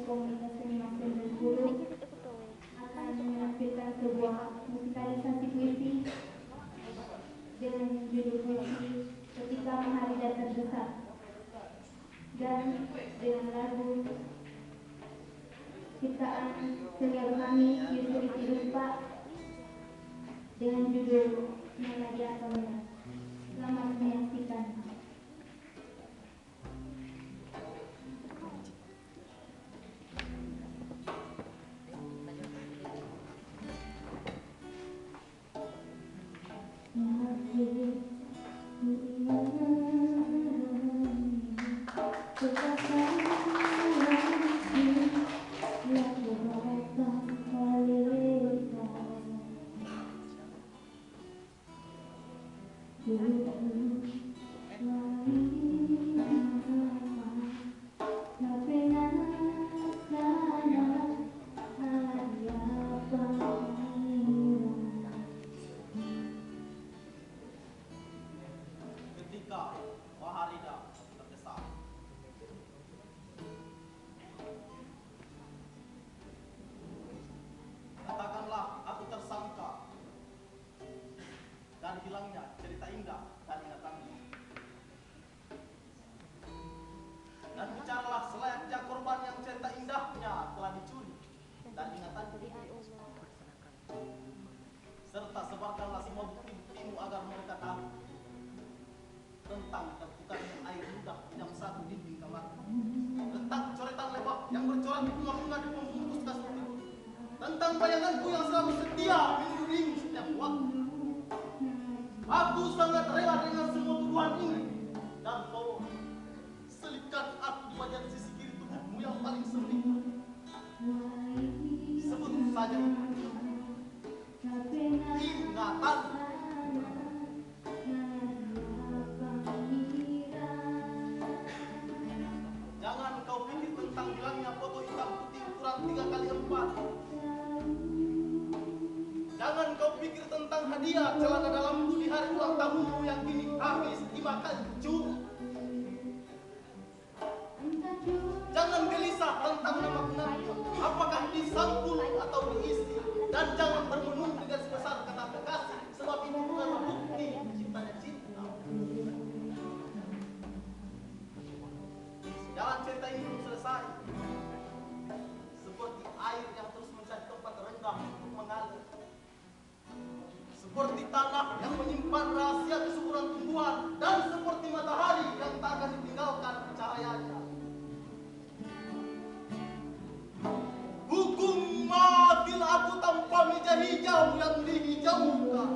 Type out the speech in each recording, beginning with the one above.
komunitas seniman Bengkulu akan menampilkan sebuah musikalisasi puisi dengan judul puisi Ketika Hari Dan Terdesak, dan dengan lagu ciptaan senior kami Yusri Tidumpa dengan judul Nona di Asalnya. Selamat menyaksikan. Serta sebarkanlah semua bukti-buktimu agar mereka tahu tentang terpukarnya air ludah yang satu dinding kamar, tentang coretan lebah yang bercorak di bunga-bunga di pembungkus kasur, tentang bayanganku yang selalu setia mengiringi setiap waktu. Aku sangat rela dengan semua tuduhan ini, dan tolong selipkan aku di bagian sisi kiri tubuhmu yang paling sempit. Sebut saja ingatan. Jangan kau pikir tentang bilangnya foto hitam putih ukuran 3x4. Jangan kau pikir tentang hadiah celana dalamku di hari ulang tahunmu yang kini habis dimakan curi. Jangan gelisah tentang nama kenalku, apakah disangkul atau diisi. Dan jangan bermenung dengan sebesar kata kekasih, sebab itu bukanlah bukti cintanya cinta. Jalan cerita ini belum selesai. Seperti air yang terus mencari tempat renggang untuk mengalir. Seperti tanah yang menyimpan rahasia kesuburan tumbuhan. Dan seperti matahari yang tak akan ditinggalkan cahayanya. Hukum matilah aku tanpa meja hijau yang dihijaukan.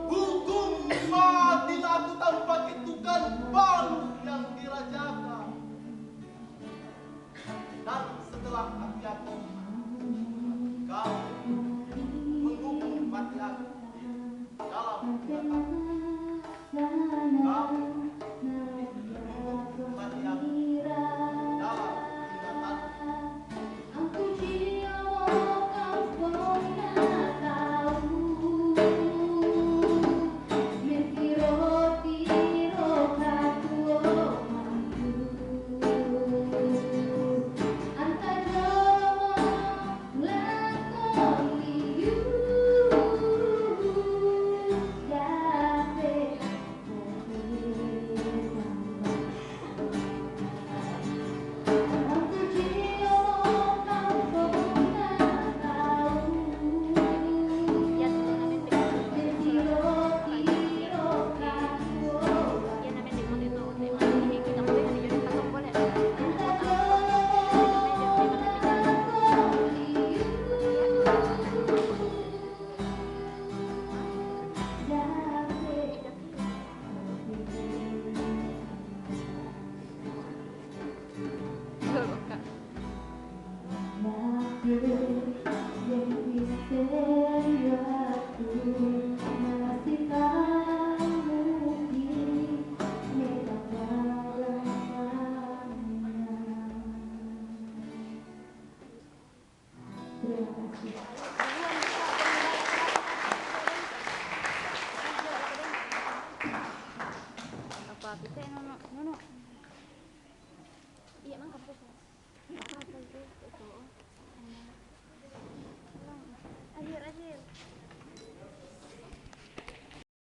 Hukum matilah aku tanpa ketukan balu yang dirajakan. Dan setelah aku yakin kau menghukum mati aku dalam kata kau Ito. Akhir.